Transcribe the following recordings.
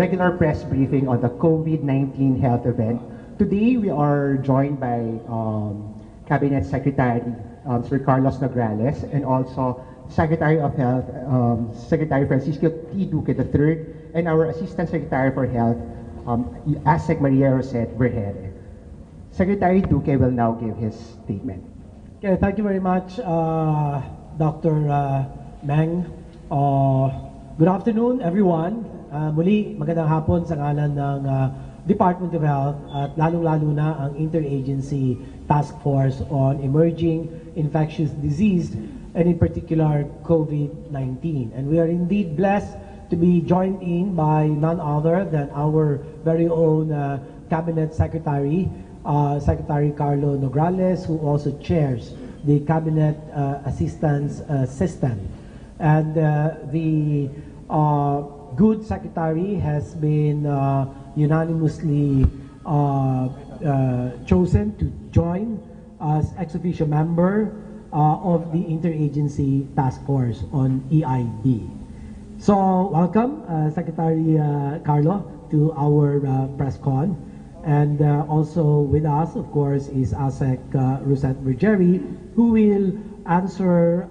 regular press briefing on the COVID-19 health event. Today, we are joined by Cabinet Secretary Sir Carlos Nograles and also Secretary of Health, Secretary Francisco T. Duque III, and our Assistant Secretary for Health, ASEC Maria Rosette Vergere. Secretary Duque will now give his statement. Okay, thank you very much, Dr. Meng. Good afternoon, everyone. Muli, magandang hapon sa ngalan ng Department of Health at lalong-lalo na ang Interagency Task Force on Emerging Infectious Disease and in particular COVID-19. And we are indeed blessed to be joined in by none other than our very own Cabinet Secretary, Secretary Carlo Nograles, who also chairs the Cabinet Assistance System. And the good secretary has been unanimously chosen to join as ex officio member of the Interagency Task Force on EID. So, welcome, Secretary Carlo, to our press con. And also with us, of course, is ASEC Rosette Vergere, who will answer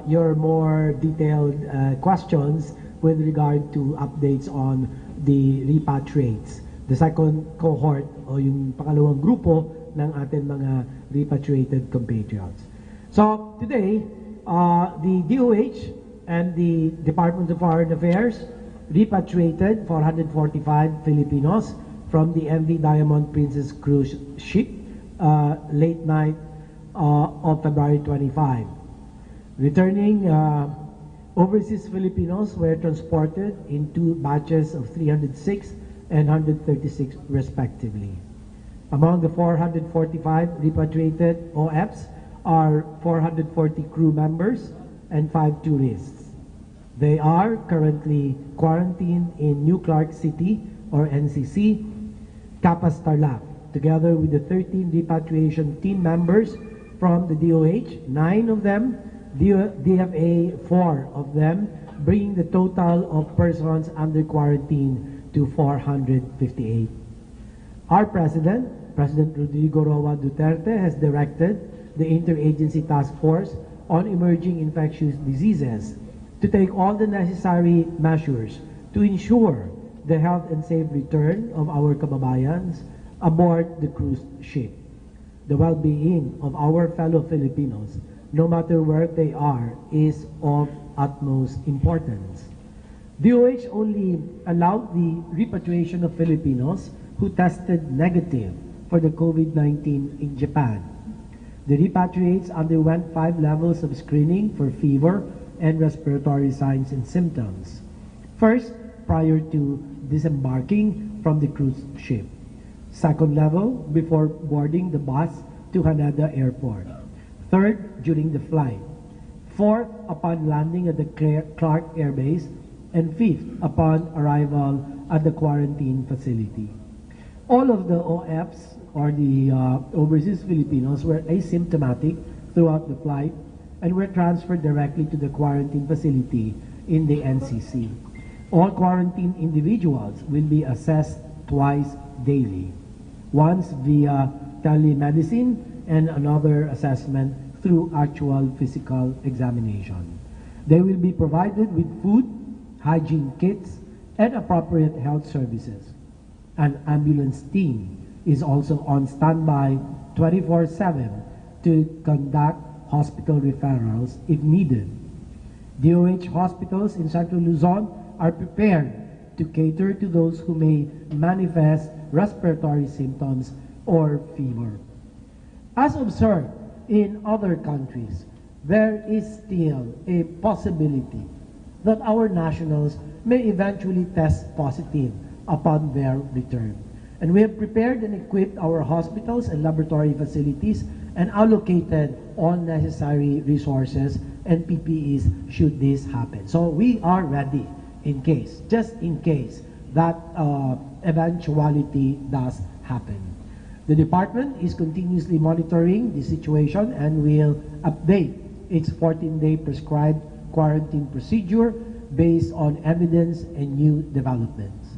your more detailed questions with regard to updates on the repatriates, the second cohort o yung pangalawang grupo ng ating mga repatriated compatriots. So today, the DOH and the Department of Foreign Affairs repatriated 445 Filipinos from the MV Diamond Princess cruise ship late night of February 25. Returning overseas Filipinos were transported in two batches of 306 and 136 respectively. Among the 445 repatriated OFs are 440 crew members and 5 tourists. They are currently quarantined in New Clark City or NCC, Capas Tarlac, together with the 13 repatriation team members from the DOH, 9 of them, DFA 4 of them, bringing the total of persons under quarantine to 458. Our President Rodrigo Roa Duterte, has directed the Interagency Task Force on Emerging Infectious Diseases to take all the necessary measures to ensure the health and safe return of our kababayans aboard the cruise ship. The well-being of our fellow Filipinos, no matter where they are, is of utmost importance. DOH only allowed the repatriation of Filipinos who tested negative for the COVID-19 in Japan. The repatriates underwent 5 levels of screening for fever and respiratory signs and symptoms. First, prior to disembarking from the cruise ship. Second level, before boarding the bus to Haneda Airport. Third, during the flight. Fourth, upon landing at the Clark Air Base. And fifth, upon arrival at the quarantine facility. All of the OFs, or the overseas Filipinos, were asymptomatic throughout the flight and were transferred directly to the quarantine facility in the NCC. All quarantine individuals will be assessed twice daily, once via telemedicine and another assessment through actual physical examination. They will be provided with food, hygiene kits, and appropriate health services. An ambulance team is also on standby 24/7 to conduct hospital referrals if needed. DOH hospitals in Central Luzon are prepared to cater to those who may manifest respiratory symptoms or fever. As observed in other countries, there is still a possibility that our nationals may eventually test positive upon their return. And we have prepared and equipped our hospitals and laboratory facilities and allocated all necessary resources and PPEs should this happen. So we are ready in case, just in case that eventuality does happen. The department is continuously monitoring the situation and will update its 14-day prescribed quarantine procedure based on evidence and new developments.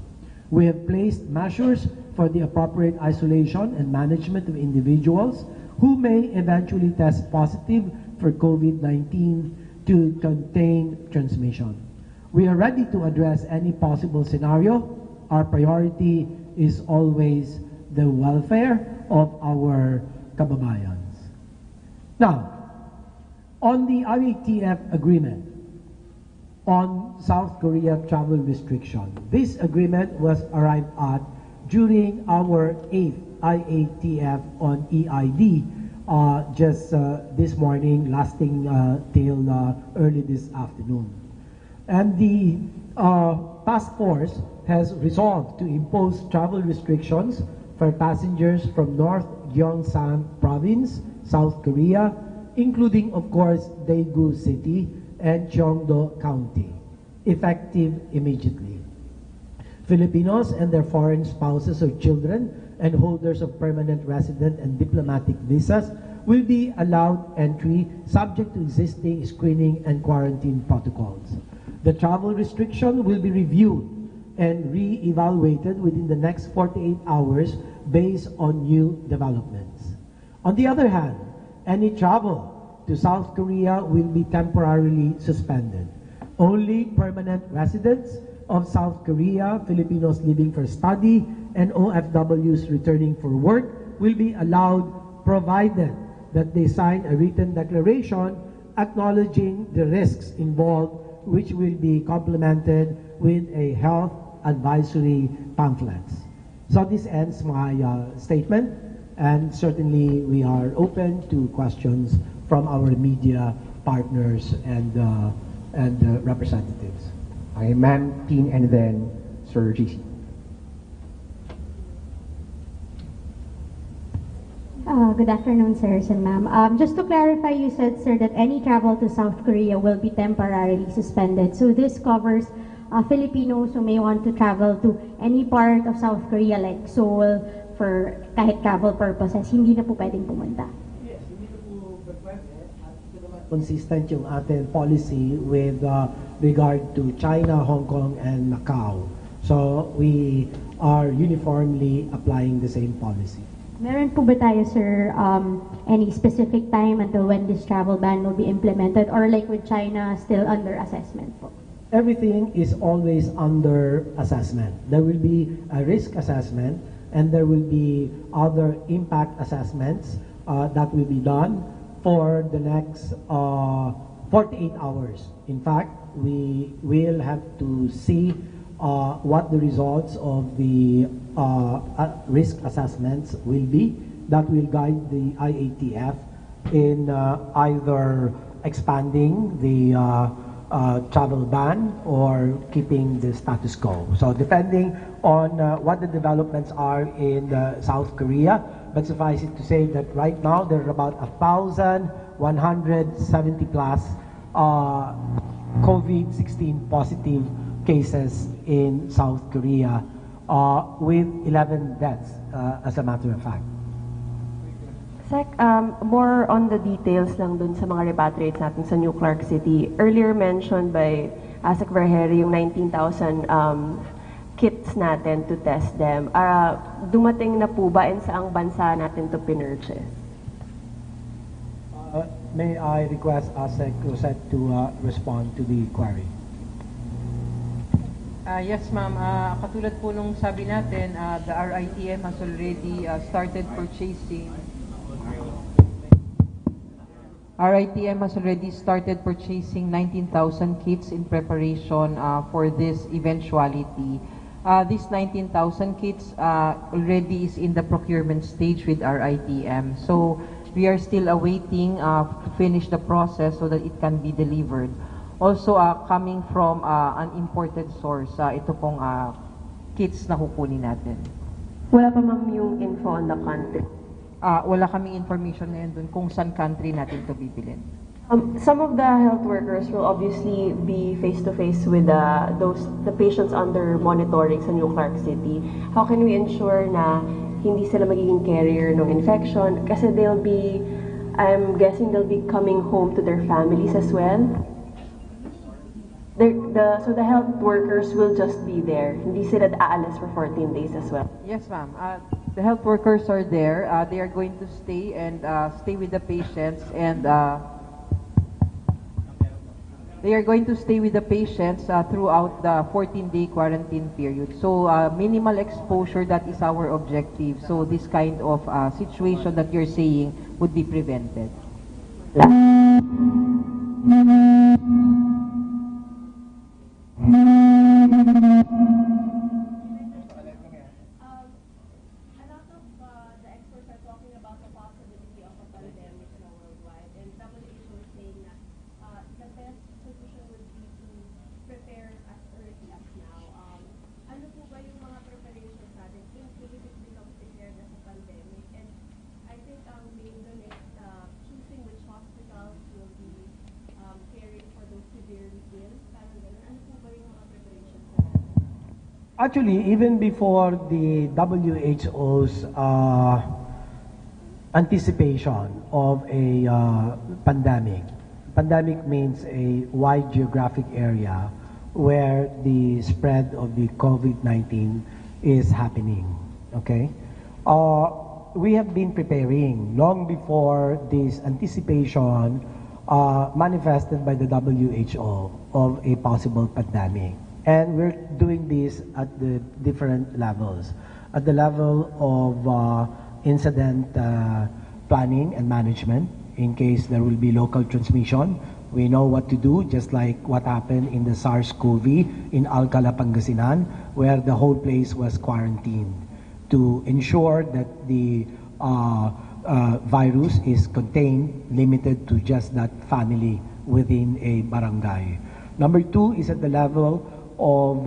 We have placed measures for the appropriate isolation and management of individuals who may eventually test positive for COVID-19 to contain transmission. We are ready to address any possible scenario. Our priority is always the welfare of our kababayans. Now, on the IATF agreement on South Korea travel restriction, this agreement was arrived at during our 8th IATF on EID just this morning, lasting till early this afternoon. And the task force has resolved to impose travel restrictions for passengers from North Gyeongsang Province, South Korea, including, of course, Daegu City and Cheongdo County, effective immediately. Filipinos and their foreign spouses or children and holders of permanent resident and diplomatic visas will be allowed entry subject to existing screening and quarantine protocols. The travel restriction will be reviewed and re-evaluated within the next 48 hours based on new developments. On the other hand, any travel to South Korea will be temporarily suspended. Only permanent residents of South Korea, Filipinos leaving for study, and OFWs returning for work will be allowed, provided that they sign a written declaration acknowledging the risks involved, which will be complemented with a health advisory pamphlets. So this ends my statement, and certainly we are open to questions from our media partners and representatives. Okay, Ma'am Teen and then Sir GC. Good afternoon, sirs and ma'am. Just to clarify, you said, sir, that any travel to South Korea will be temporarily suspended. So this covers Filipinos who may want to travel to any part of South Korea, like Seoul, for kahit travel purposes, hindi na po pwedeng pumunta. Yes, hindi na po pwede at consistent yung ating policy with regard to China, Hong Kong, and Macau. So we are uniformly applying the same policy. Meron po ba tayo, sir, any specific time until when this travel ban will be implemented, or like with China, still under assessment po? Everything is always under assessment. There will be a risk assessment and there will be other impact assessments that will be done for the next 48 hours. In fact, we will have to see what the results of the risk assessments will be that will guide the IATF in either expanding the travel ban or keeping the status quo. So depending on what the developments are in South Korea, but suffice it to say that right now there are about 1,170 plus COVID-16 positive cases in South Korea, with 11 deaths, as a matter of fact. Sec, more on the details lang dun sa mga repatriates natin sa New Clark City. Earlier mentioned by Sec Vergere yung 19,000 kits natin to test them. Dumating na po ba and saang bansa natin to pinurchase? May I request Sec Rosette to respond to the query? Yes, ma'am. Katulad po nung sabi natin, the RITM has already started purchasing. RITM has already started purchasing 19,000 kits in preparation for this eventuality. This 19,000 kits already is in the procurement stage with RITM. So we are still awaiting to finish the process so that it can be delivered. Also, coming from an imported source, ito pong kits na kukunin natin. Wala pa ma'am yung info on the country. Wala kaming information ngayon dun kung saan country natin to bibilin. Some of the health workers will obviously be face-to-face with the patients under monitoring sa New Clark City. How can we ensure na hindi sila magiging carrier ng infection? Kasi I'm guessing they'll be coming home to their families as well. So the health workers will just be there. Hindi sila aalis for 14 days as well. Yes, ma'am. The health workers are there. They are going to stay and stay with the patients, and they are going to stay with the patients throughout the 14-day quarantine period. So minimal exposure, that is our objective. So this kind of situation that you're saying would be prevented. A lot of the experts are talking about the possibility of a pandemic worldwide, and WHO is saying that the best solution would be to prepare as early as now. Ano po ba yung mga preparations natin in case it becomes declared as a pandemic? And I think ang main doon is choosing which hospitals will be caring for those severely ill. Parang ganun. Ano po ba yung mga preparations natin? Actually, even before the WHO's anticipation of a pandemic means a wide geographic area where the spread of the COVID-19 is happening. Okay, we have been preparing long before this anticipation manifested by the WHO of a possible pandemic. And we're doing this at the different levels. At the level of incident planning and management, in case there will be local transmission, we know what to do, just like what happened in the SARS-CoV in Alcala, Pangasinan, where the whole place was quarantined to ensure that the virus is contained, limited to just that family within a barangay. Number two is at the level of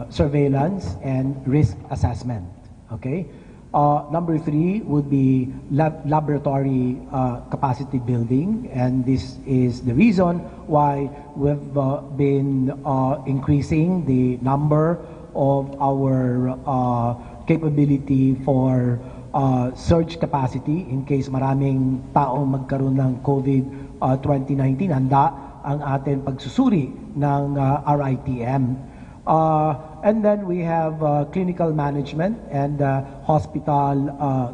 surveillance and risk assessment. Okay. Number three would be laboratory capacity building, and this is the reason why we've been increasing the number of our capability for surge capacity in case maraming tao magkaroon ng COVID-19. Handa ang ating pagsusuri ng RITM. And then we have clinical management and hospital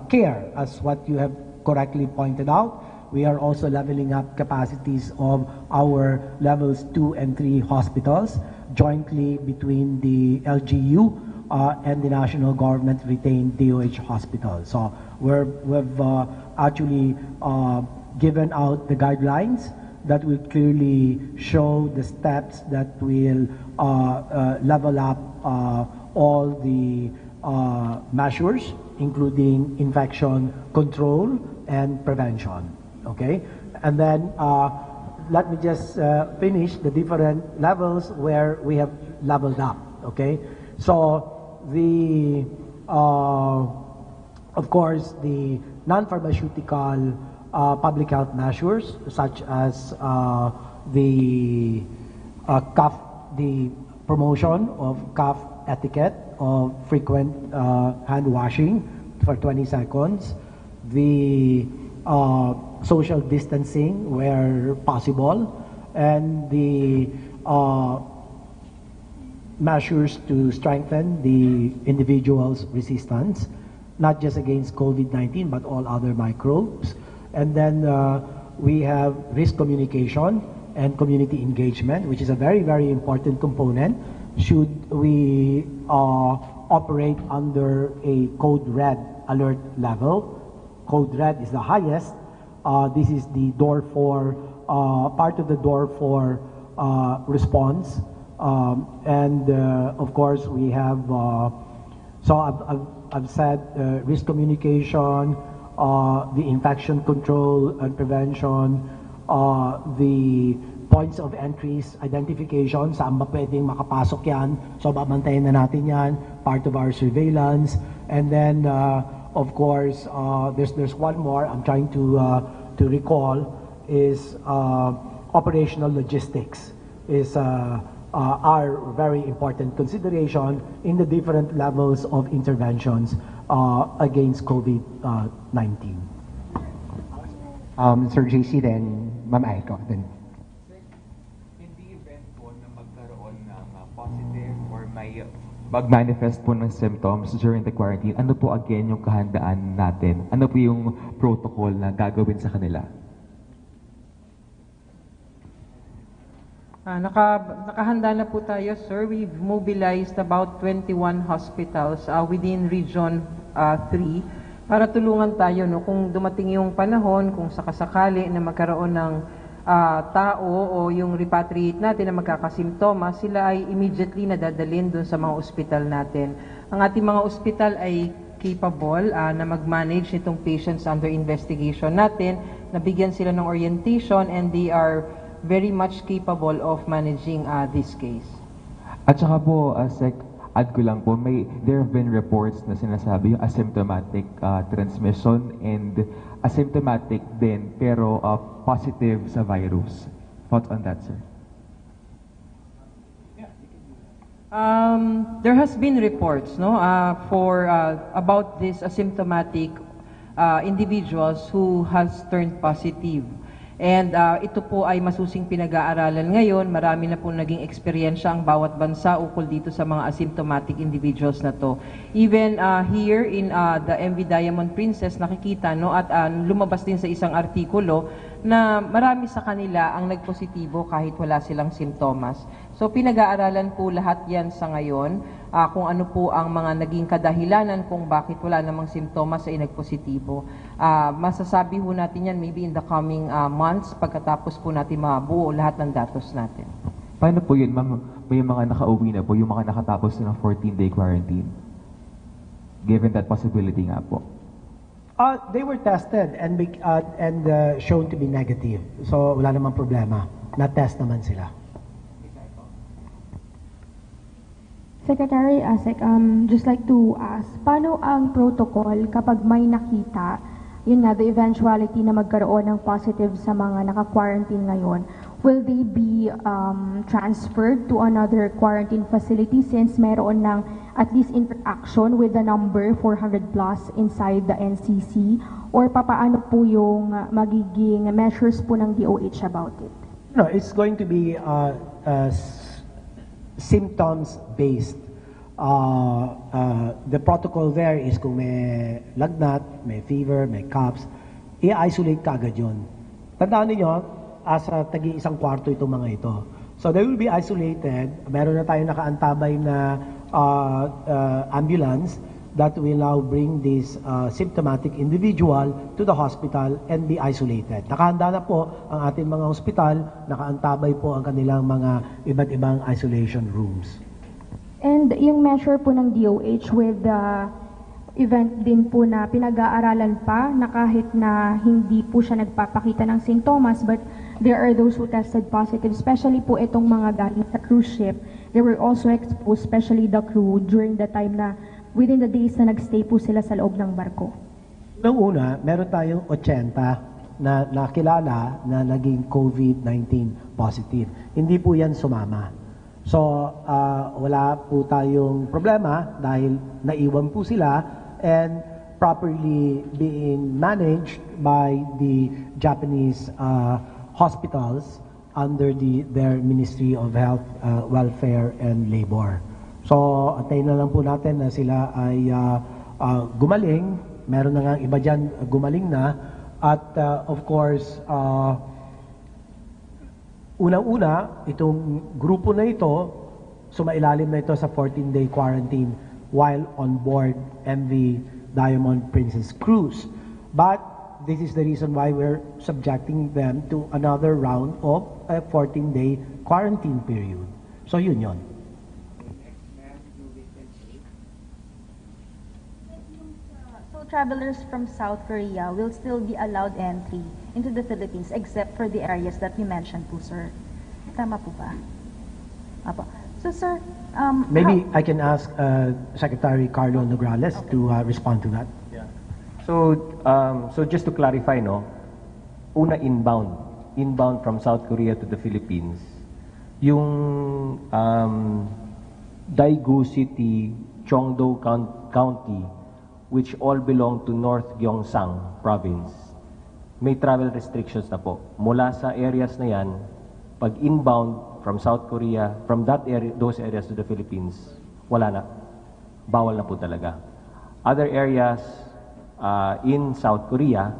care, as what you have correctly pointed out. We are also leveling up capacities of our levels 2 and 3 hospitals jointly between the LGU and the national government retained DOH hospital. So we've actually given out the guidelines that will clearly show the steps that will level up all the measures, including infection control and prevention. Okay, and then let me just finish the different levels where we have leveled up. Okay, so the of course the non-pharmaceutical public health measures such as the promotion of cough etiquette, of frequent hand washing for 20 seconds, the social distancing where possible, and the measures to strengthen the individual's resistance, not just against COVID-19 but all other microbes. And then we have risk communication and community engagement, which is a very, very important component should we operate under a code red alert level. Code red is the highest. This is the door 4, part of the door 4 response. And of course we have, so I've said risk communication, the infection control and prevention, the points of entries identification, saan ba pwedeng makapasok yan, so babantayan na natin yan, part of our surveillance. And then of course there's one more I'm trying to recall, is operational logistics is our very important consideration in the different levels of interventions against COVID-19. Sir JC, then Ma'am Aiko, then. In the event mag-manifest po ng symptoms during the quarantine, ano po again yung kahandaan natin? Ano po yung protocol na gagawin sa kanila? Nakahanda na po tayo, sir. We've mobilized about 21 hospitals within Region 3 para tulungan tayo kung dumating yung panahon, kung sakasakali na magkaroon ng tao o yung repatriate natin na magkakasimptoma, sila ay immediately nadadalhin doon sa mga ospital natin. Ang ating mga ospital ay capable na mag-manage nitong patients under investigation natin, nabigyan sila ng orientation, and they are very much capable of managing this case. At saka po, Sec, add ko lang po, there have been reports na sinasabi yung asymptomatic transmission and asymptomatic din pero positive sa virus. Thoughts on that, sir? There has been reports for about these asymptomatic individuals who has turned positive. And ito po ay masusing pinag-aaralan ngayon. Marami na po naging eksperyensya ang bawat bansa ukol dito sa mga asymptomatic individuals na to. Even here in the MV Diamond Princess, nakikita at lumabas din sa isang artikulo na marami sa kanila ang nagpositibo kahit wala silang simptomas. So pinag-aaralan po lahat yan sa ngayon, kung ano po ang mga naging kadahilanan kung bakit wala namang simptomas ay nagpositibo. Masasabi ho natin yan maybe in the coming months pagkatapos po natin mabuo lahat ng datos natin. Paano po yun, ma'am? May mga nakauwi na po, yung mga nakatapos na ng 14-day quarantine? Given that possibility nga po. They were tested and shown to be negative. So wala namang problema. Na-test naman sila. Secretary Asek, just like to ask, paano ang protocol kapag may nakita, yun nga, the eventuality na magkaroon ng positive sa mga naka-quarantine ngayon? Will they be transferred to another quarantine facility since meron ng at least interaction with the number 400 plus inside the NCC? Or papaano po yung magiging measures po ng DOH about it? No, it's going to be symptoms-based. The protocol there is kung may lagnat, may fever, may coughs, i-isolate ka agad yun. Tandaan niyo, asa tagi isang kwarto itong mga ito. So they will be isolated. Meron na tayong nakaantabay na ambulance that will now bring this symptomatic individual to the hospital and be isolated. Nakahanda na po ang ating mga hospital, nakaantabay po ang kanilang mga iba't ibang isolation rooms. And yung measure po ng DOH with the event din po na pinag-aaralan pa na kahit na hindi po siya nagpapakita ng sintomas but there are those who tested positive, especially po itong mga galing sa cruise ship. They were also exposed, especially the crew, during the time na within the days na nagstay po sila sa loob ng barko. Noong una, meron tayong 80 na nakilala na naging COVID-19 positive. Hindi po yan sumama. So, wala po tayong problema dahil naiwan po sila and properly being managed by the Japanese hospitals under their Ministry of Health, Welfare, and Labor. So, antayin na lang po natin na sila ay gumaling. Meron na nga iba dyan gumaling na. At of course, unang-una, itong grupo na ito, sumailalim na ito sa 14-day quarantine while on board MV Diamond Princess Cruise. But this is the reason why we're subjecting them to another round of a 14-day quarantine period. So yun yun. So travelers from South Korea will still be allowed entry into the Philippines except for the areas that you mentioned po, sir. Tama po ba? Apo. So, sir, Maybe I can ask Secretary Carlo Nograles to respond to that. Yeah. So just to clarify, una inbound from South Korea to the Philippines, yung Daegu City, Cheongdo County, which all belong to North Gyeongsang Province, may travel restrictions na po. Mula sa areas na yan, pag inbound from South Korea, from that area, those areas to the Philippines, wala na. bawal na po talaga. Other areas in South Korea,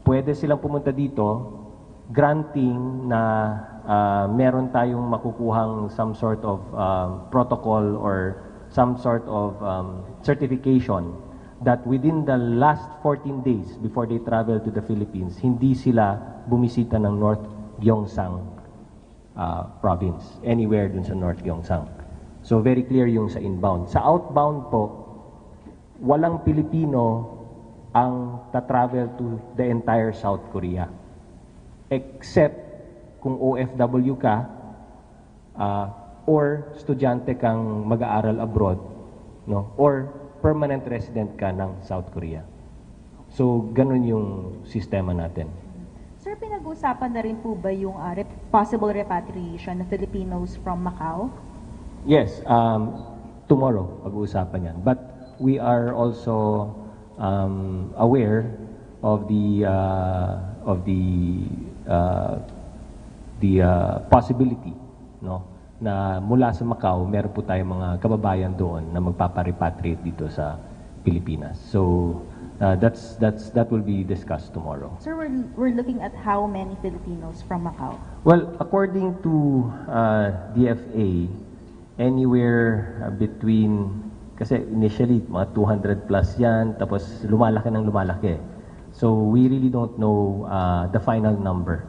pwede silang pumunta dito, granting na meron tayong makukuhang some sort of protocol or some sort of certification that within the last 14 days before they travel to the Philippines, hindi sila bumisita ng North Gyeongsang province, anywhere dun sa North Gyeongsang. So very clear yung sa inbound. Sa outbound po, walang Pilipino ang ta-travel to the entire South Korea. Except kung OFW ka or estudyante kang mag-aaral abroad, no? Or permanent resident ka ng South Korea. So, ganun yung sistema natin. Sir, pinag-uusapan na rin po ba yung possible repatriation of Filipinos from Macau? Yes, tomorrow pag-uusapan yan. But we are also aware of the possibility, no, na mula sa Macau meron po tayong mga kababayan doon na magpapa-repatriate dito sa Pilipinas. So that will be discussed tomorrow. Sir, we're looking at how many Filipinos from Macau? Well, according to DFA, anywhere between, kasi initially mga 200 plus yan, tapos lumalaki ng lumalaki. So we really don't know the final number.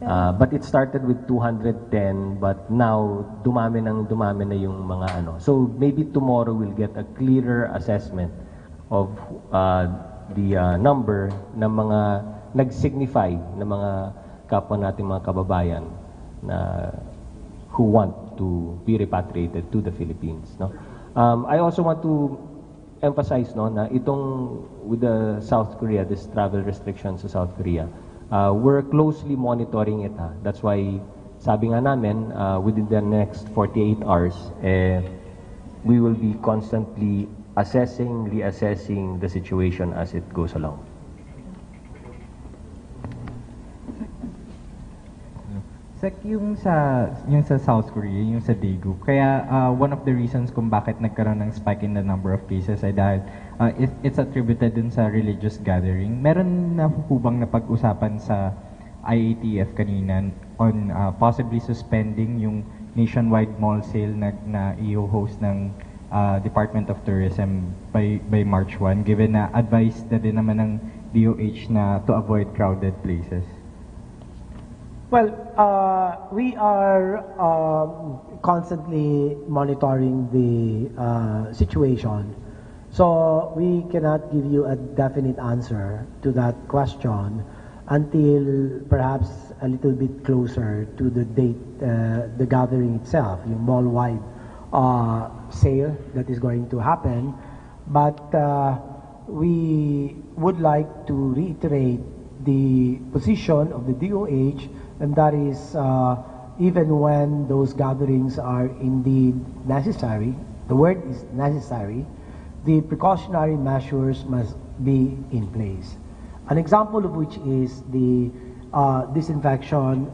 But it started with 210, but now dumami na yung mga ano. So maybe tomorrow we'll get a clearer assessment of the number ng mga nag-signify na mga kapwa nating mga kababayan na who want to be repatriated to the Philippines, no? I also want to emphasize, no, na itong with the South Korea, this travel restrictions sa South Korea, we're closely monitoring it. That's why sabi nga namin, within the next 48 hours, we will be constantly assessing, reassessing the situation as it goes along. Sek, yung sa South Korea, yung sa Daegu, kaya one of the reasons kung bakit nagkaroon ng spike in the number of cases ay dahil it's attributed dun sa religious gathering. Meron na po bang napag-usapan sa IATF kanina on possibly suspending yung nationwide mall sale na i-host ng Department of Tourism by March 1, given na advice na din naman ng DOH na to avoid crowded places? Well, we are constantly monitoring the situation. So we cannot give you a definite answer to that question until perhaps a little bit closer to the date, the gathering itself, yung mall-wide sale that is going to happen. But we would like to reiterate the position of the DOH, and that is even when those gatherings are indeed necessary, the word is necessary, the precautionary measures must be in place. An example of which is the disinfection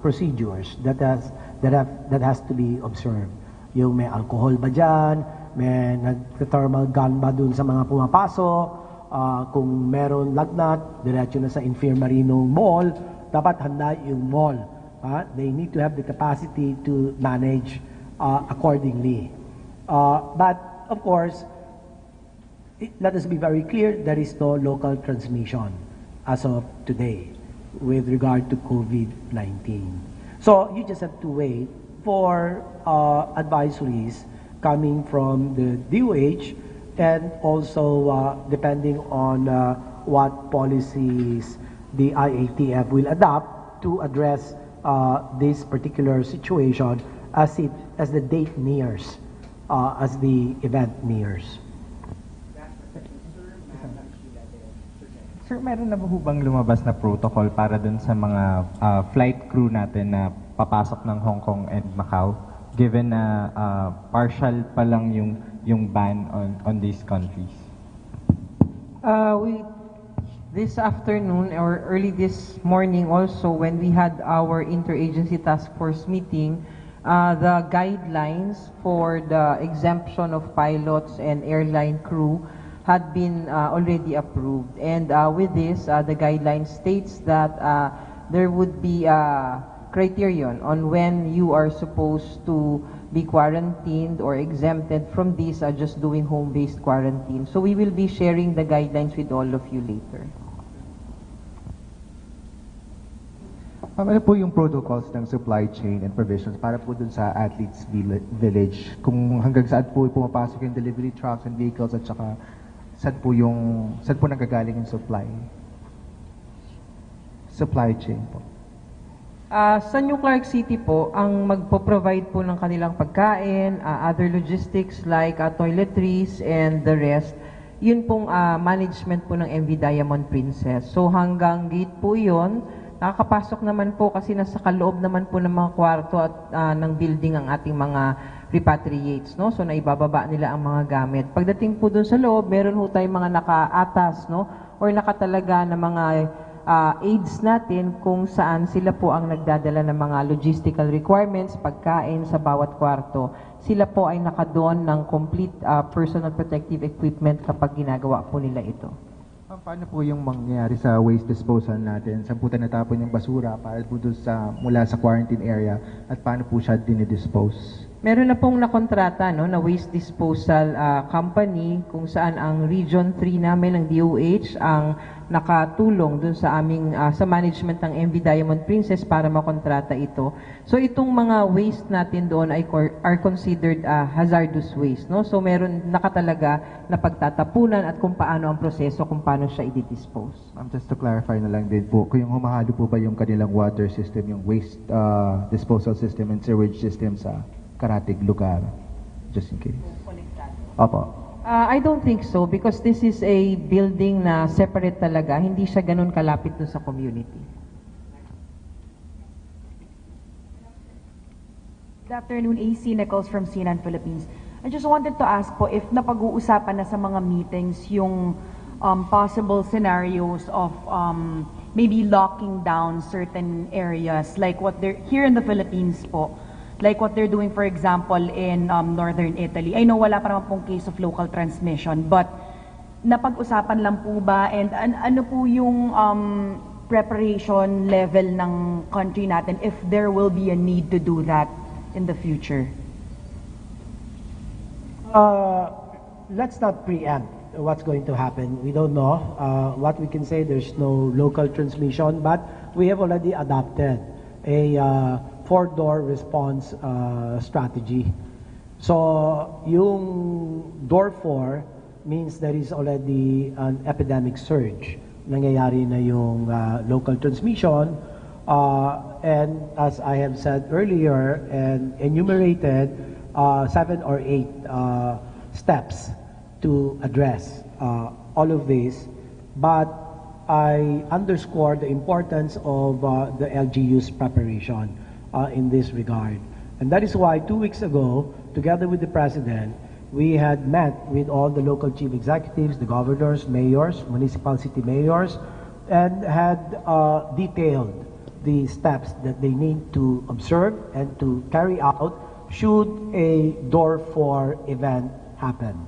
procedures that has to be observed. Yung may alcohol ba dyan, may nag-thermal gun ba dun sa mga pumapasok, kung meron lagnat, diretso na sa infirmary ng mall, dapat handa yung mall. They need to have the capacity to manage accordingly. But of course, let us be very clear, there is no local transmission as of today with regard to COVID-19. So you just have to wait for advisories coming from the DOH, and also depending on what policies the IATF will adopt to address this particular situation as the date nears, as the event nears. Sir, meron na ba bang lumabas na protocol para dun sa mga flight crew natin na papasok ng Hong Kong and Macau, given na partial pa lang yung ban on these countries? This afternoon or early this morning also, when we had our interagency task force meeting, The guidelines for the exemption of pilots and airline crew had been already approved. And with this, the guideline states that there would be a criterion on when you are supposed to be quarantined or exempted from this, just doing home-based quarantine. So we will be sharing the guidelines with all of you later. Ano po yung protocols ng supply chain and provisions para po dun sa athletes village? Kung hanggang saan po pumapasok yung delivery trucks and vehicles at saka saan po nanggagaling yung supply chain po? Sa New Clark City po, ang magpo-provide po ng kanilang pagkain, other logistics like toiletries and the rest, yun pong management po ng MV Diamond Princess. So hanggang gate po yun, nakakapasok naman po kasi nasa kaloob naman po ng mga kwarto at ng building ang ating mga repatriates, no? So naibababa nila ang mga gamit. Pagdating po dun sa loob, meron po tayong mga nakaatas, no? Or nakatalaga na mga aids natin kung saan sila po ang nagdadala ng mga logistical requirements, pagkain sa bawat kwarto. Sila po ay nakadoon ng complete personal protective equipment kapag ginagawa po nila ito. Paano po yung mangyayari sa waste disposal natin? Saan po tayo natapon yung basura para po mula sa quarantine area at paano po siya dinidispose? Meron na pong nakontrata, no, na waste disposal company kung saan ang Region 3 namin ng DOH ang nakatulong dun sa aming sa management ng MV Diamond Princess para makontrata ito. So itong mga waste natin doon are considered hazardous waste, no? So meron nakatalaga na pagtatapunan at kung paano ang proseso, kung paano siya i-dispose. Just to clarify na lang din po, kung yung humahalo po ba yung kanilang water system, yung waste disposal system and sewage system sa karatig lugar, just in case. Opo. I don't think so because this is a building na separate talaga. Hindi siya ganun kalapit dun sa community. Good afternoon, AC Nichols from CNN Philippines. I just wanted to ask po if napag-uusapan na sa mga meetings yung possible scenarios of maybe locking down certain areas like what they're here in the Philippines po. Like what they're doing, for example, in northern Italy. I know wala pa naman pong case of local transmission, but napag-usapan lang po ba and ano po yung preparation level ng country natin if there will be a need to do that in the future? Let's not preempt what's going to happen. We don't know. What we can say, there's no local transmission, but we have already adopted a four-door response strategy. So, yung door 4 means there is already an epidemic surge. Nangyayari na yung local transmission. And as I have said earlier and enumerated, 7 or 8 steps to address all of this. But I underscore the importance of the LGU's preparation in this regard. And that is why 2 weeks ago, together with the President, we had met with all the local chief executives, the governors, mayors, municipal city mayors, and had detailed the steps that they need to observe and to carry out should a door 4 event happen.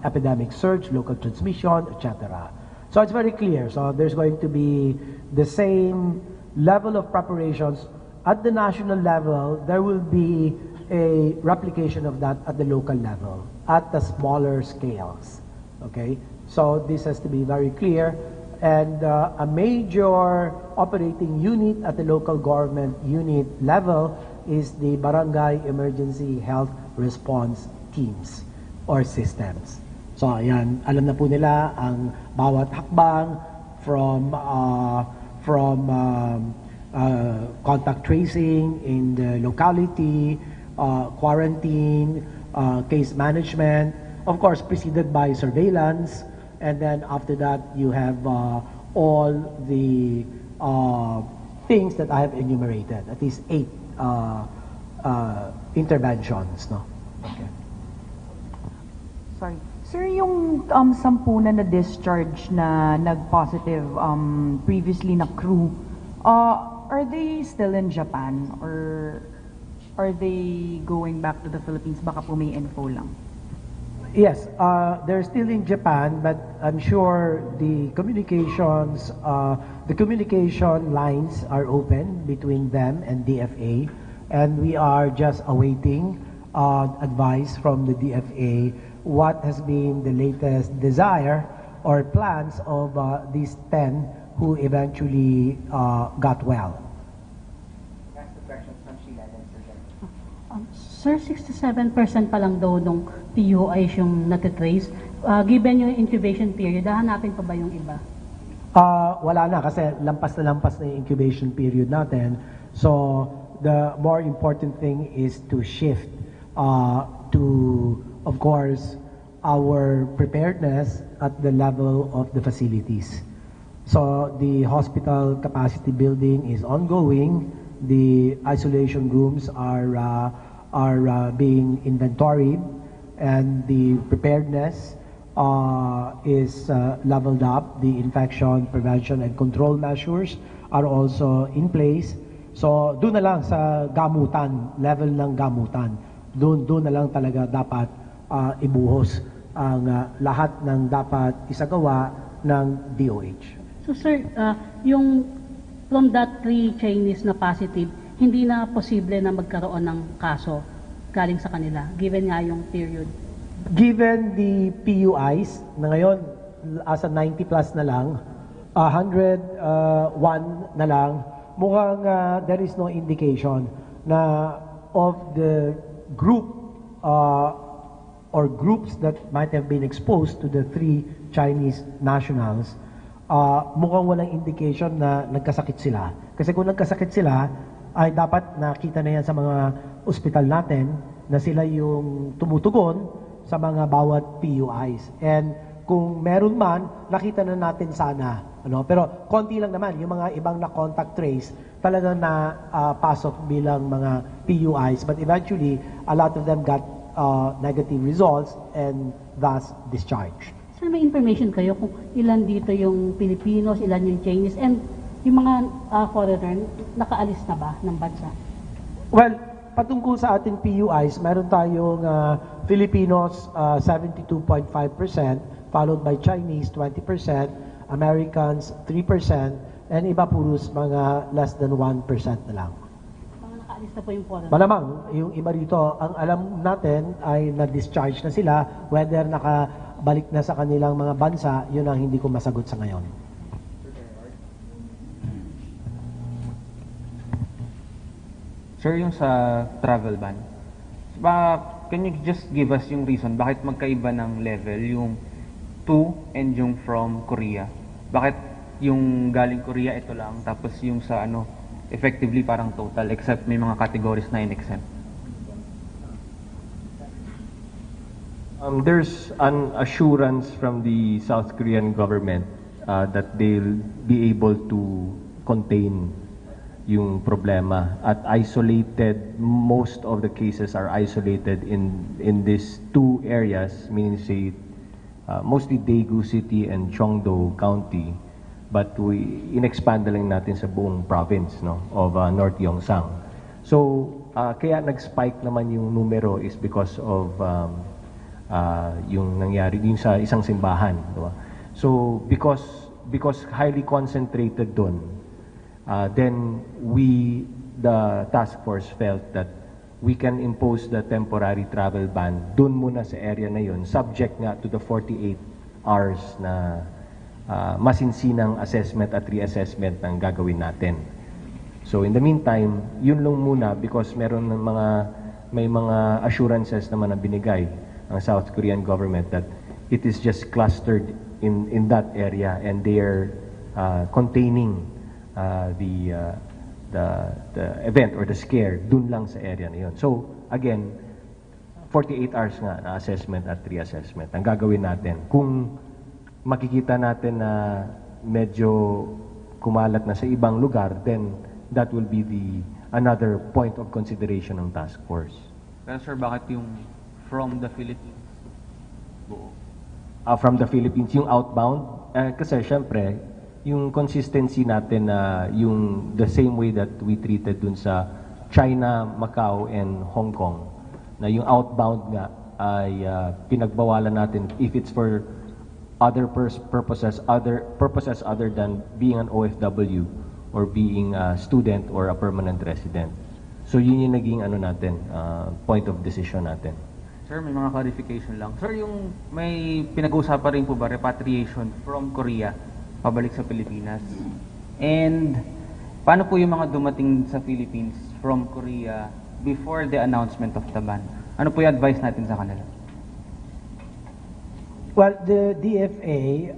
Epidemic surge, local transmission, etc. So it's very clear. So there's going to be the same level of preparations at the national level. There will be a replication of that at the local level, at the smaller scales. Okay? So this has to be very clear. And a major operating unit at the local government unit level is the Barangay Emergency Health Response Teams or systems. So ayan, alam na po nila ang bawat hakbang from contact tracing in the locality, quarantine, case management, of course preceded by surveillance, and then after that you have all the things that I have enumerated, at least 8 interventions. No? Okay. Sorry. Sir, yung 10 na na-discharge na nag-positive previously na crew, are they still in Japan or are they going back to the Philippines? Baka po may info lang. Yes, they're still in Japan, but I'm sure the communication lines are open between them and DFA, and we are just awaiting advice from the DFA what has been the latest desire or plans of these 10 who eventually got well. Sir, 67% pa lang daw nung PUIs yung natitrace. Given yung incubation period, hahanapin pa ba yung iba? Wala na kasi lampas na yung incubation period natin. So the more important thing is to shift to, of course, our preparedness at the level of the facilities. So the hospital capacity building is ongoing. The isolation rooms are being inventoried, and the preparedness is leveled up. The infection prevention and control measures are also in place. So doon na lang sa gamutan, level ng gamutan, doon na lang talaga dapat ibuhos ang lahat ng dapat isagawa ng DOH. So sir, yung from that 3 Chinese na positive, hindi na posible na magkaroon ng kaso galing sa kanila, given nga yung period. Given the PUIs na ngayon, asa 90 plus na lang, 101 na lang, mukhang there is no indication na of the group or groups that might have been exposed to the 3 Chinese nationals, mukhang walang indication na nagkasakit sila. Kasi kung nagkasakit sila, ay dapat nakita na yan sa mga ospital natin na sila yung tumutugon sa mga bawat PUIs. And kung meron man, nakita na natin sana. Pero konti lang naman, yung mga ibang na contact trace, talagang na pasok bilang mga PUIs. But eventually, a lot of them got negative results and thus discharged. Sir, may information kayo kung ilan dito yung Filipinos, ilan yung Chinese, and yung mga foreigner, nakaalis na ba ng bansa? Well, patungkol sa ating PUIs, meron tayong Filipinos 72.5%, followed by Chinese 20%, Americans 3%, and iba puros mga less than 1% na lang. Mga nakaalis na po yung foreigner? Malamang, yung iba rito, ang alam natin ay na-discharge na sila, whether nakabalik na sa kanilang mga bansa, yun ang hindi ko masagot sa ngayon. Sir, yung sa travel ban, can you just give us yung reason bakit magkaiba ng level yung to and yung from Korea? Bakit yung galing Korea ito lang, tapos yung sa effectively parang total, except may mga categories na in-exempt? There's an assurance from the South Korean government that they'll be able to contain yung problema at isolated. Most of the cases are isolated in these 2 areas, meaning say mostly Daegu City and Cheongdo County, but in-expand lang natin sa buong province of North Gyeongsang. So kaya nag-spike naman yung numero is because of yung nangyari yung sa isang simbahan, diba? So because highly concentrated doon, then the task force felt that we can impose the temporary travel ban dun muna sa area na yun, subject nga to the 48 hours na masinsinang assessment at reassessment ng gagawin natin. So in the meantime, yun lang muna because may mga assurances naman na binigay ang South Korean government that it is just clustered in that area and they are containing the event or the scare dun lang sa area na yun. So again, 48 hours nga na assessment at reassessment ang gagawin natin. Kung makikita natin na medyo kumalat na sa ibang lugar, then that will be another point of consideration ng task force. Pero sir, bakit yung from the Philippines buo? From the Philippines, yung outbound, kasi syempre yung consistency natin na yung the same way that we treated dun sa China, Macau, and Hong Kong, na yung outbound nga ay pinagbawalan natin if it's for other purposes other than being an OFW or being a student or a permanent resident. So yun yung naging point of decision natin. Sir, may mga clarification lang. Sir, yung may pinag-uusapan rin po ba repatriation from Korea pabalik sa Pilipinas? And paano po yung mga dumating sa Philippines from Korea before the announcement of the ban? Ano po yung advice natin sa kanila? Well, the DFA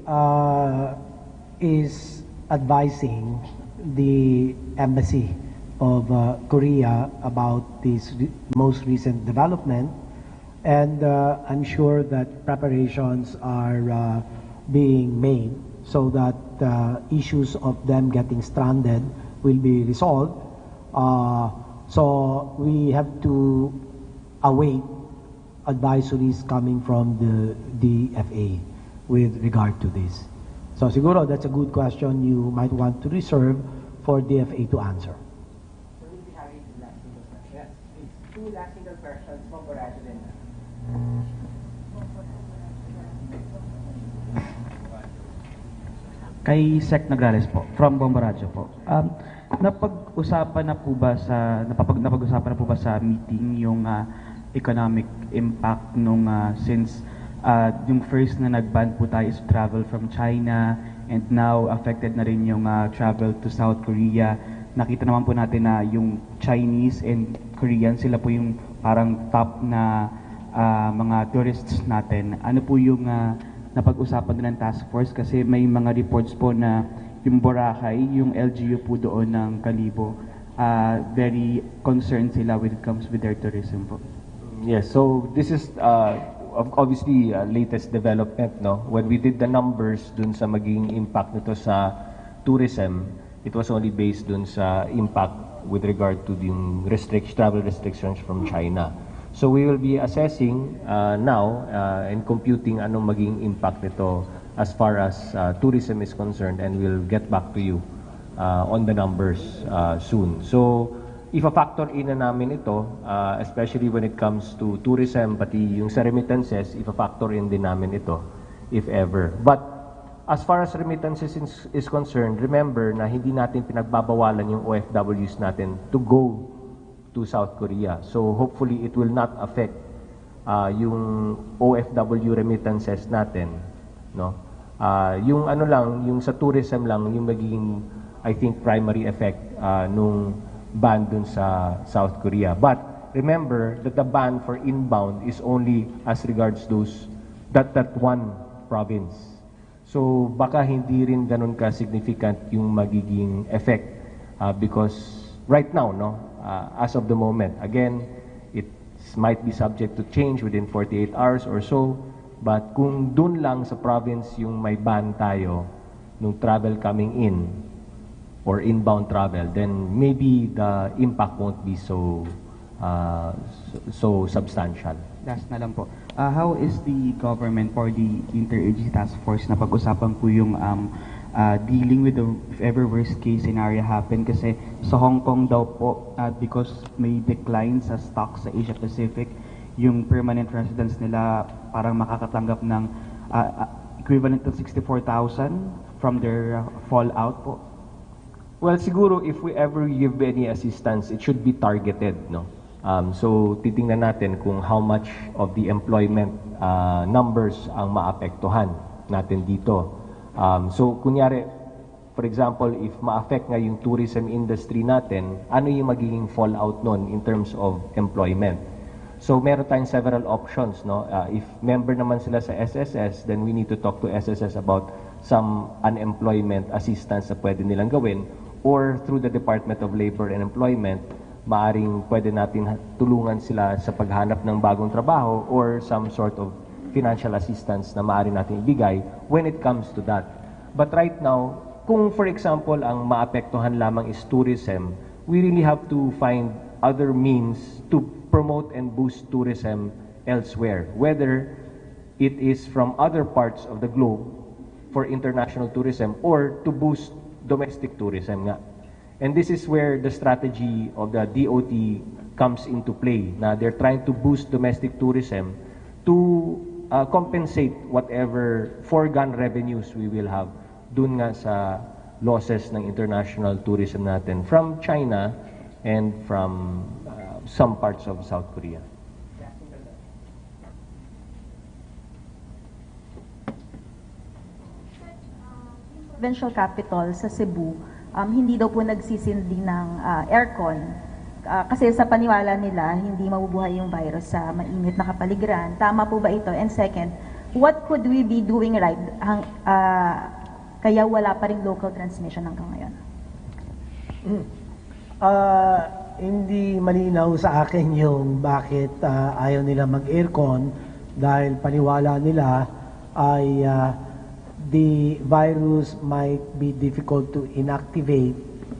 is advising the embassy of Korea about this most recent development, and I'm sure that preparations are being made so that issues of them getting stranded will be resolved. So we have to await advisories coming from the DFA with regard to this. So siguro that's a good question you might want to reserve for DFA to answer. So we'll be having two last single questions from Boracay then. Kay Sec Nagrales po, from Bomboracho po. Napag-usapan na po ba sa meeting yung economic impact nung since yung first na nag-ban po tayo is travel from China, and now affected na rin yung travel to South Korea. Nakita naman po natin na yung Chinese and Korean, sila po yung parang top na mga tourists natin. Ano po yung napag-usapan din ng task force? Kasi may mga reports po na yung Boracay, yung LGU po doon ng Kalibo, very concerned sila when it comes with their tourism po. Yes, so this is obviously latest development, no? When we did the numbers dun sa magiging impact nito sa tourism, it was only based dun sa impact with regard to yung travel restrictions from China. So we will be assessing now and computing anong magiging impact nito as far as tourism is concerned, and we'll get back to you on the numbers soon. So if a factor in na namin ito, especially when it comes to tourism, pati yung sa remittances, if a factor in din namin ito, if ever. But as far as remittances is concerned, remember na hindi natin pinagbabawalan yung OFWs natin to go to South Korea. So hopefully it will not affect yung OFW remittances natin, no? Yung yung sa tourism lang yung magiging, I think, primary effect nung ban dun sa South Korea. But remember that the ban for inbound is only as regards that one province. So baka hindi rin ganun ka significant yung magiging effect because right now, no, as of the moment, again, it might be subject to change within 48 hours or so, but kung dun lang sa province yung may ban tayo nung travel coming in or inbound travel, then maybe the impact won't be so substantial. Last na lang po. How is the government or the interagency task force na pag-usapan po yung dealing with the if ever worst case scenario happen? Kasi sa Hong Kong daw po, because may decline sa stocks sa Asia Pacific, yung permanent residents nila parang makakatanggap ng equivalent to 64,000 from their fallout po. Well, siguro if we ever give any assistance, it should be targeted, no? So titingnan natin kung how much of the employment numbers ang maapektuhan natin dito. So kunyari, for example, if ma-affect nga yung tourism industry natin, ano yung magiging fallout nun in terms of employment? So meron tayong several options, no? If member naman sila sa SSS, then we need to talk to SSS about some unemployment assistance na pwede nilang gawin, or through the Department of Labor and Employment, maaring pwede natin tulungan sila sa paghanap ng bagong trabaho or some sort of financial assistance na maaari natin ibigay when it comes to that. But right now, kung for example ang maapektuhan lamang is tourism, we really have to find other means to promote and boost tourism elsewhere, whether it is from other parts of the globe for international tourism or to boost domestic tourism nga. And this is where the strategy of the DOT comes into play. Now, they're trying to boost domestic tourism to compensate whatever foregone revenues we will have dun nga sa losses ng international tourism natin from China and from some parts of South Korea. Provincial capital sa Cebu, hindi daw po nagsisindi ng aircon. Kasi sa paniwala nila, hindi mabubuhay yung virus sa mainit na kapaligiran. Tama po ba ito? And second, what could we be doing right kaya wala pa rin local transmission hanggang ngayon? Hindi malinaw sa akin yung bakit ayaw nila mag-aircon dahil paniwala nila ay the virus might be difficult to inactivate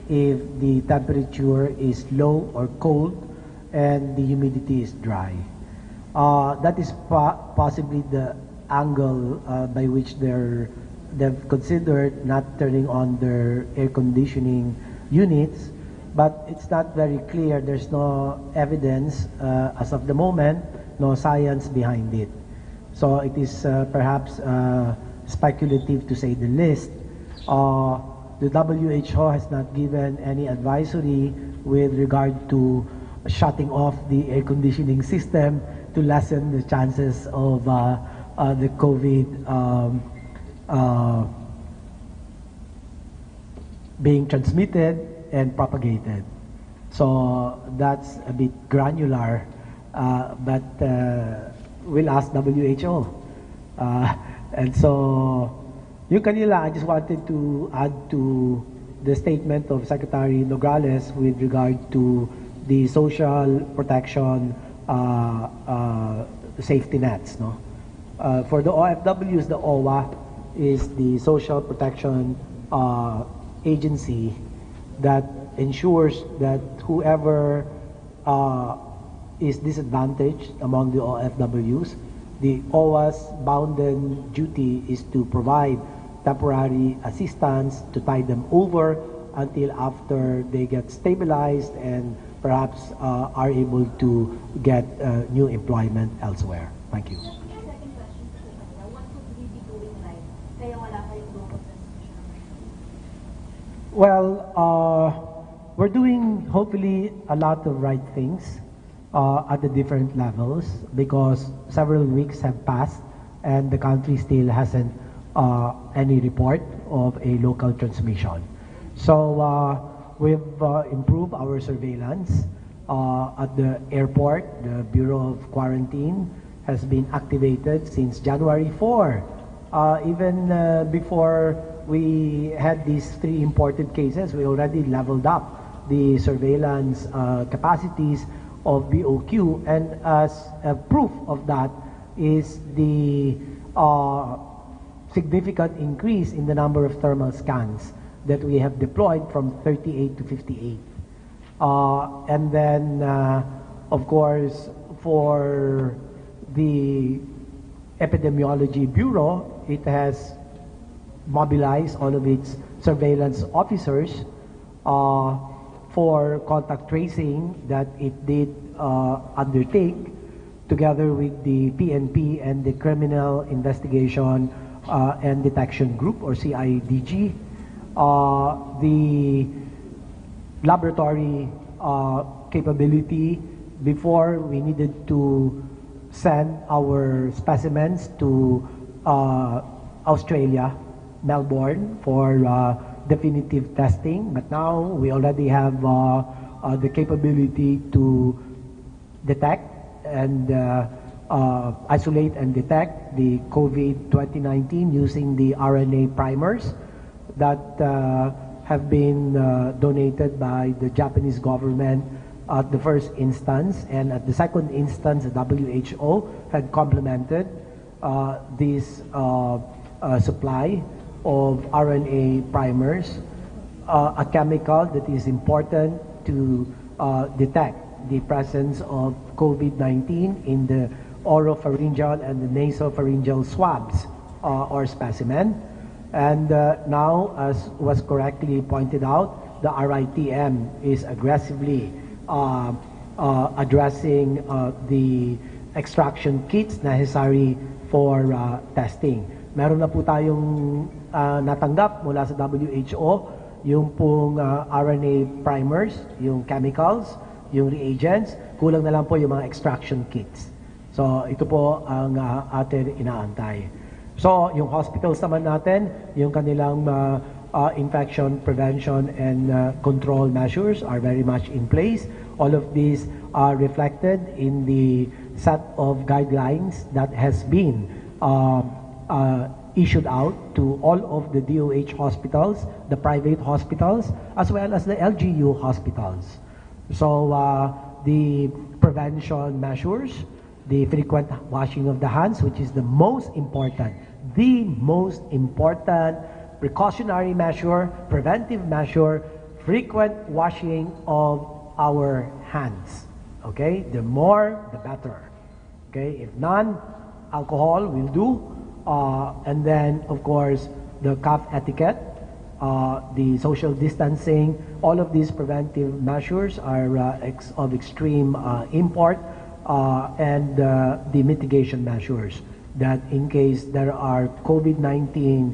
if the temperature is low or cold and the humidity is dry. That is possibly the angle by which they've considered not turning on their air conditioning units, but it's not very clear. There's no evidence as of the moment, no science behind it. So it is perhaps speculative to say the least. The WHO has not given any advisory with regard to shutting off the air conditioning system to lessen the chances of the COVID being transmitted and propagated. So that's a bit granular, but we'll ask WHO. And so, yung kanila, I just wanted to add to the statement of Secretary Nograles with regard to the social protection safety nets. No? For the OFWs, the OWA is the social protection agency that ensures that whoever is disadvantaged among the OFWs, the OWA's bounden duty is to provide temporary assistance to tide them over until after they get stabilized and perhaps are able to get new employment elsewhere. Thank you. Well, we're doing hopefully a lot of right things at the different levels because several weeks have passed and the country still hasn't any report of a local transmission. So we've improved our surveillance at the airport. The Bureau of Quarantine has been activated since January 4. Even before we had these 3 imported cases, we already leveled up the surveillance capacities of BOQ, and as a proof of that is the significant increase in the number of thermal scans that we have deployed from 38 to 58. And then, of course, for the Epidemiology Bureau, it has mobilized all of its surveillance officers for contact tracing that it did undertake together with the PNP and the Criminal Investigation and Detection Group, or CIDG. The laboratory capability, before we needed to send our specimens to Australia, Melbourne, for definitive testing, but now we already have the capability to detect and isolate and detect the COVID-2019 using the RNA primers that have been donated by the Japanese government at the first instance, and at the second instance the WHO had complemented this supply of RNA primers, a chemical that is important to detect the presence of COVID-19 in the oropharyngeal and the nasopharyngeal swabs or specimen. And now, as was correctly pointed out, the RITM is aggressively addressing the extraction kits necessary for testing. Meron na po tayong natanggap mula sa WHO, yung pong RNA primers, yung chemicals, yung reagents, kulang na lang po yung mga extraction kits. So ito po ang atin inaantay. So yung hospitals naman natin, yung kanilang infection prevention and control measures are very much in place. All of these are reflected in the set of guidelines that has been issued out to all of the DOH hospitals, the private hospitals, as well as the LGU hospitals. So the prevention measures, the frequent washing of the hands, which is the most important precautionary measure, preventive measure, frequent washing of our hands. Okay, the more the better. Okay, if none, alcohol will do. And then, of course, the cough etiquette, the social distancing, all of these preventive measures are of extreme import, and the mitigation measures that in case there are COVID-19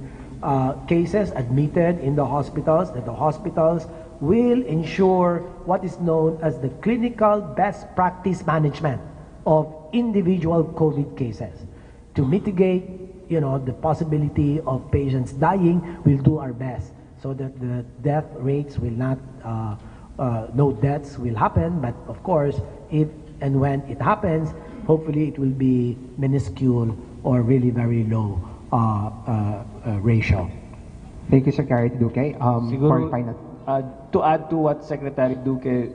cases admitted in the hospitals, that the hospitals will ensure what is known as the clinical best practice management of individual COVID cases. To mitigate, the possibility of patients dying, we'll do our best so that the death rates will not, no deaths will happen, but of course, if and when it happens, hopefully it will be minuscule or really very low ratio. Thank you, Secretary Duque. For final. To add to what Secretary Duque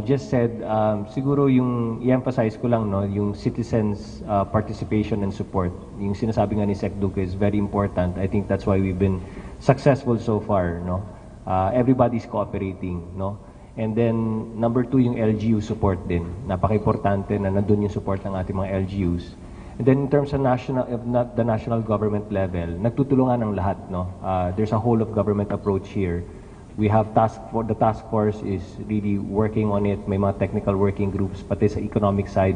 just said, siguro yung i-emphasize ko lang, no, yung citizens' participation and support. Yung sinasabi nga ni Sec Duque is very important. I think that's why we've been successful so far, no. Everybody's cooperating, no. And then number 2, yung LGU support din. Napaka-importante na nandun yung support ng ating mga LGUs. And then in terms of the national government level, nagtutulungan ng lahat, no. There's a whole of government approach here. We have the task force is really working on it. May mga technical working groups, pati sa economic side,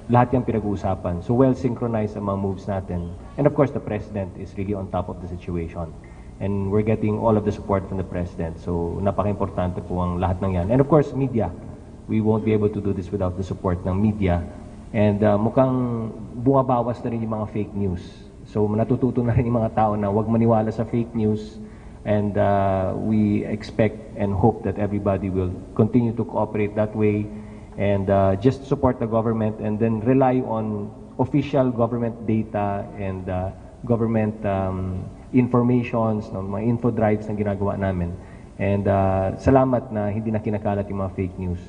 lahat yung pinag-uusapan. So well synchronized ang mga moves natin. And of course, the President is really on top of the situation. And we're getting all of the support from the President. So napaka-importante po ang lahat ng yan. And of course, media. We won't be able to do this without the support ng media. And mukhang bumabawas na rin yung mga fake news. So natututo na rin yung mga tao na huwag maniwala sa fake news. And we expect and hope that everybody will continue to cooperate that way and just support the government and then rely on official government data and government informations, no, mga info drives na ginagawa namin. And salamat na hindi na kinakalat yung mga fake news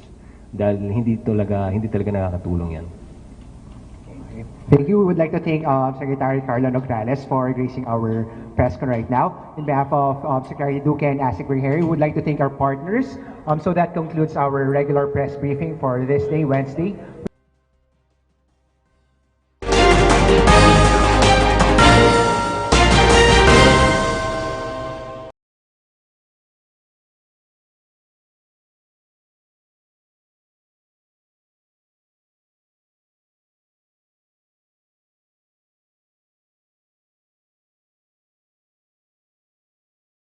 dahil hindi talaga nakakatulong yan. Thank you. We would like to thank Secretary Carlo Nograles for gracing our press con right now. In behalf of Secretary Duque and ASIC Harry, we would like to thank our partners. So that concludes our regular press briefing for this day, Wednesday,